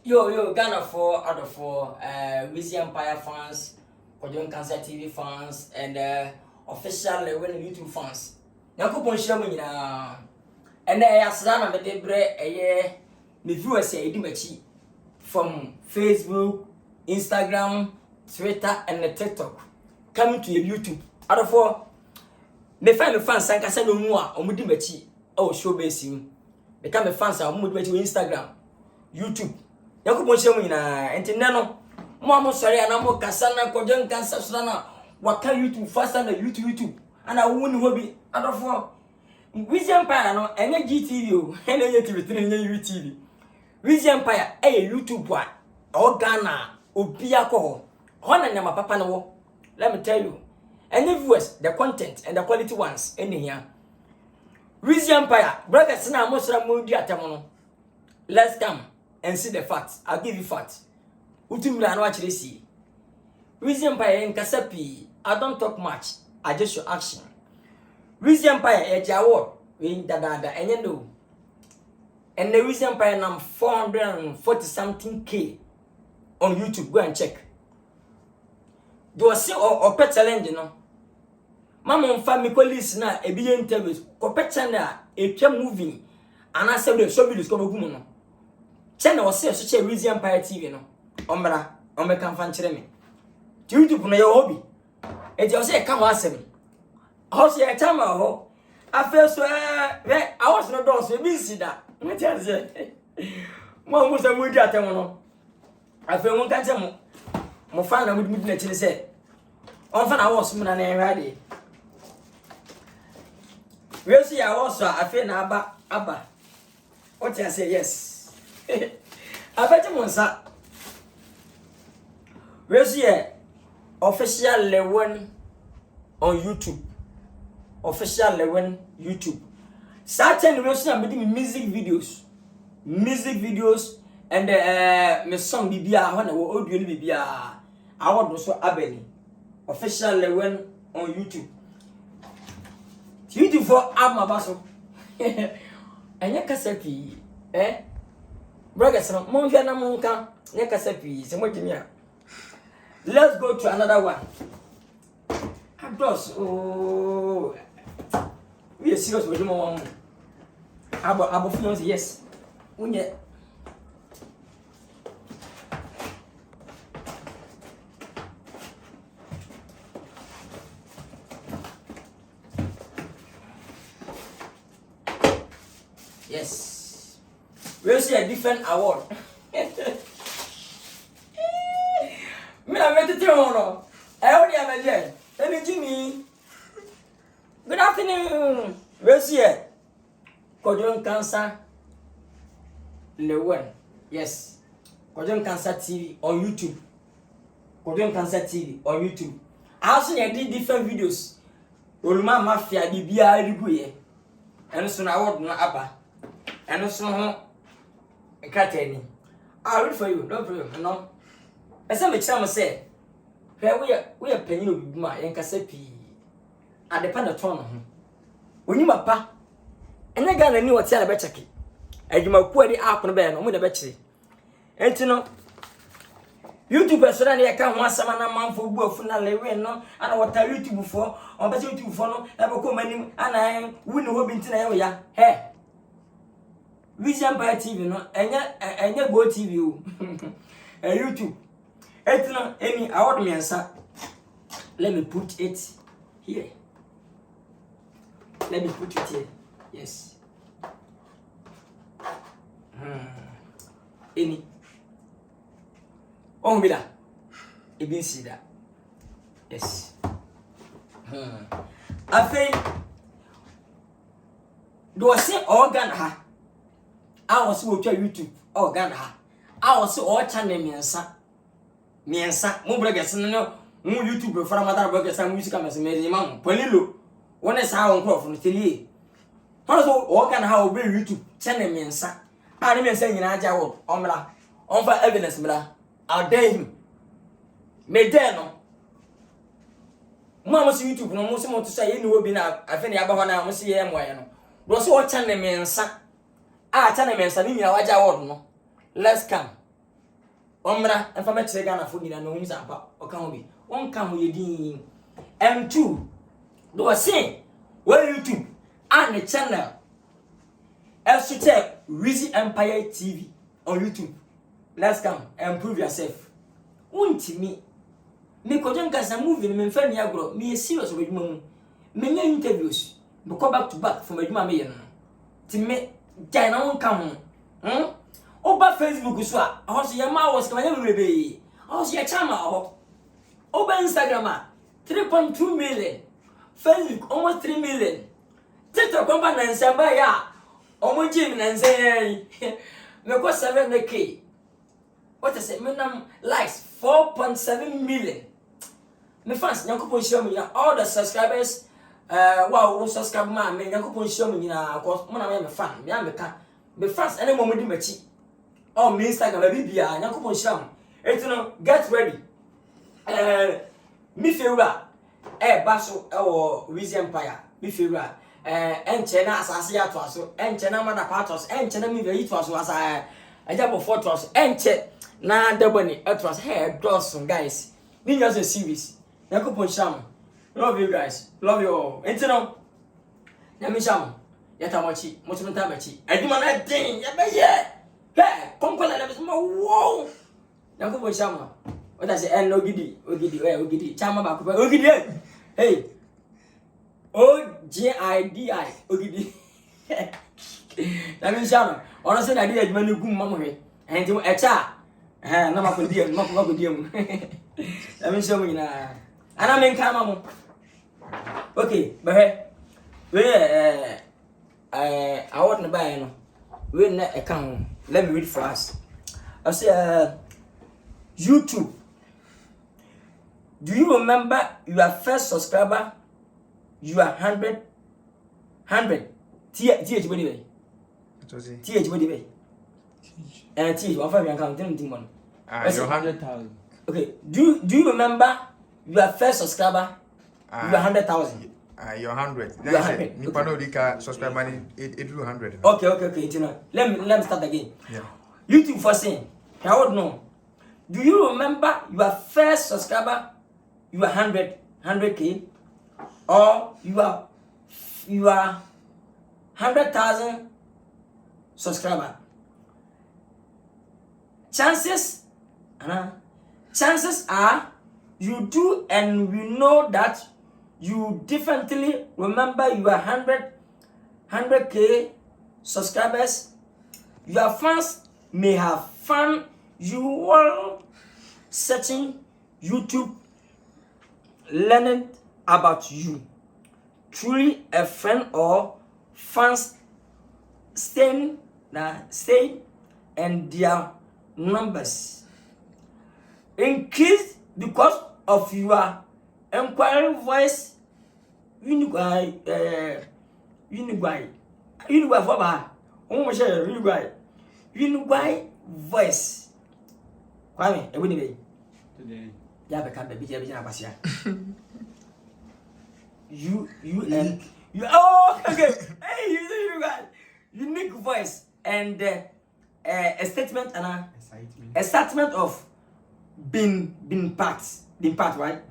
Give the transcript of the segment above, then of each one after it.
Yo, Ghana for other for Weezy Empire fans, Kwadwo Nkansah TV fans, and official YouTube fans. Nyankopon shira mu nyina. And asra na me de bre me viewers e di machi from Facebook, Instagram, Twitter, and TikTok coming to YouTube. Other for me find fans sankasa no mu a omudi machi o show base mu. Me ka me fans a omudi machi Instagram, YouTube. Yakupon shemu nyina enti nne no mo amosori ana mo kasa na Kwadwo Nkansah so na waka YouTube faster na YouTube ana wuni ho bi adofo Weezy Empire no enye GTV o enye TV3 enye YouTube Weezy Empire YouTube wa o Ghana obi akọ ho na nyama papa no wo. Let me tell you, any viewers, the content and the quality ones any here. Weezy Empire brothers na amosora mo di atemo no. Let's come and see the facts. I'll give you facts. Utumla no actually see. Weezy Empire Nkansah P. I don't talk much. I just show action. Weezy Empire award we da and you and the Weezy Empire number 440 something K on YouTube. Go and check. Do I see or pet challenge no? Mama family police na e bi interviews. Ko pet channel e twa movie and I say we show videos come go no. Channel was say so Weezy Empire TV no. Ombra, omeka mfa nkyere me. YouTube no ye hobby. E je o say ka ho asem. Ho say e chama ho. Afa so I was no do so bi si da. Me tell say. Mo mu say mo di atem no. Afa mo kan say mo fa na mo di na kyere say. On fa na was mo na na enrade. We see I was afa na aba. What you say yes. I bet you once. Where's here? Official level on YouTube. Official level YouTube. Certain we see making music videos, and me song bibia when audio bibia. I want also abeli. Official level on YouTube. YouTube for amabaso. Anya kasepi, Brothers, mon via na monka, nyakasepi, se mo jimia. Let's go to another one. Abdos, oh, we are serious with him. Abo phones, yes. Unye. Yes. We'll see a different award. I met the no. I already have a jet. Let me Jimmy. Good afternoon. We'll see it. Kwadwo Nkansah Lewen. Yes. Kwadwo Nkansah TV on YouTube. Kwadwo Nkansah TV on YouTube. I also did different videos. Oluma Mafia Bibia Riguye. And so now what na aba. And so Kateni. I'll read for you. No problem. No. As I say, we are penny of my Nkansah P. At the Panatona. When you mapa, and I got a new hotel better key. And you might put the app on the bed with a battery. And you know, YouTube suddenly I can't want some man for both no, and what I YouTube before, or better YouTube for no, ever come and I wouldn't have been to area. Hey, Weezy Empire TV, no, and you go TV, and YouTube. It's not any award me answer. Let me put it here. Let me put it here. Yes. Any. Oh, Mila. You didn't see that. Yes. I think. Do I say organ ha? I was watching YouTube. Organ ha. I was watching me answer. Miensa mo brothers no mo YouTube for mother brothers am music am se me man polilo wona sa won crop no teli how so o kan ha obe YouTube channel miensa a ne miensa nyina aja wo omra onfa evidence mra I'll dare him me dare no mo see YouTube no mo se mo to say ye ni obi na afa ni aba ho na mo se ye moye no do so o channel miensa a channel miensa ni nyina waja wo no let's come Omra and from a Trigana for Nina no Zampa or Kambi. One come with you. And two, do I say, well, YouTube and the channel. Else to tell Weezy Empire TV on YouTube. Let's come and prove yourself. Won't me? Me Kwadwo Nkansah movie me mfa ni agro me serious with me. Me interviews. Me go back to back from adwuma me no. Ti me jai na won ka ho. Oba Facebook so a ho so ye ma was ka nya rebe. Ho so ye chama ho. Oba Instagram 3.2 million. Facebook almost 3 million. TikTok komba na nsamba ya. Omo jim na nsay. Me ko 7k. What I say, minimum likes 4.7 million. My fans, Yankupon show me all the subscribers. Wow, subscribe man, Yankupon show me of course, one of my fan, me and the fans, any moment in my cheek. Oh, me Instagram, baby, Yankupon show me. It's no, get ready. Me feel Basso or Weezy Empire, me feel and Chena as I see at us, and Chena Mother Patos, and Chena me the eat was I jump of 4 toss, and check. Na debony atras hair Dawson guys. We just a series. Yankupon Sham. Love you guys. Love you all. Entino. Yami Sham. Yatamachi. Motumatabachi. I do my thing. Yabaye. Hey, Concola is my whoa. Yankupon Sham. What I say, and no giddy. Ogidi. Chama Bakuba. Ogidi. Hey. OGIDI. Ogidi. Yami Sham. Honestly, I did a manu gum mamma. And to a cha. Na makodia mu let me show you na ana men kama mo okay but we I want to buy no we na account let me read for us I say YouTube, do you remember your first subscriber you are 100 th body way th body way T, one five account, you're 100,000. Okay, do you remember your first subscriber? You are 100,000. You're 100. You're 100. Nipano Dika subscribe money it 100. Okay. You know, let me start again. Yeah. YouTube for saying, I would know. Do you remember your first subscriber? You are 100k, or you are 100,000 subscriber. Chances are you do, and we know that you definitely remember you are 100k subscribers. Your fans may have found you while searching YouTube, learning about you. Truly a friend or fans stay and their numbers increase because of your inquiry voice. Uniguai voice. Kwame, today. Yeah, become baby. You oh okay. Hey, you guys. Unique voice and a statement and a statement of being part, right?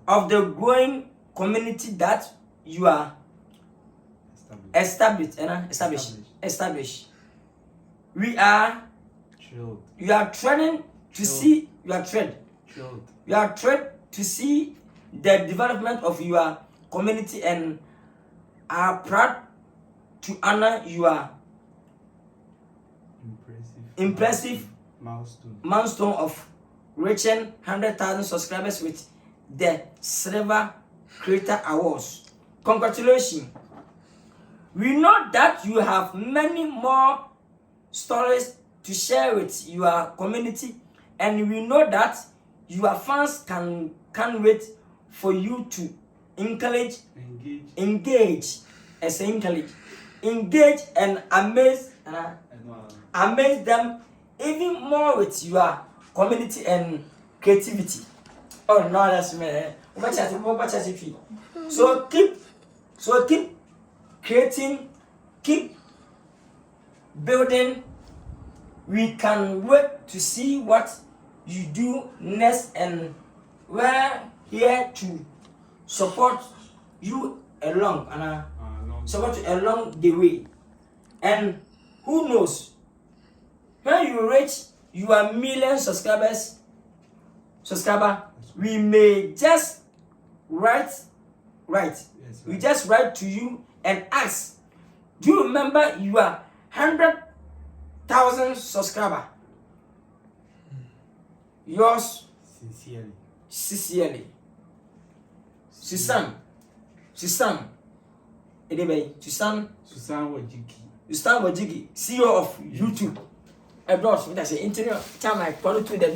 Of the growing community that you are established. We are Chilled. You are training to see you are trained. You are trained to see the development of your community and are proud to honor your impressive milestone of reaching 100,000 subscribers with the Silver Creator Awards. Congratulations. We know that you have many more stories to share with your community, and we know that your fans can't wait for you to engage and amaze them even more with your community and creativity. Oh no, that's me. So keep creating, keep building. We can wait to see what you do next, and we're here to support you along and support you along the way. And who knows, when you reach your million subscriber, we may just write. Yes, We just write to you and ask, do you remember you are 100,000 subscriber? Yours sincerely. Susan. Anyway, Susan Wajigi, CEO of YouTube. I brought me that say internet time I follow to the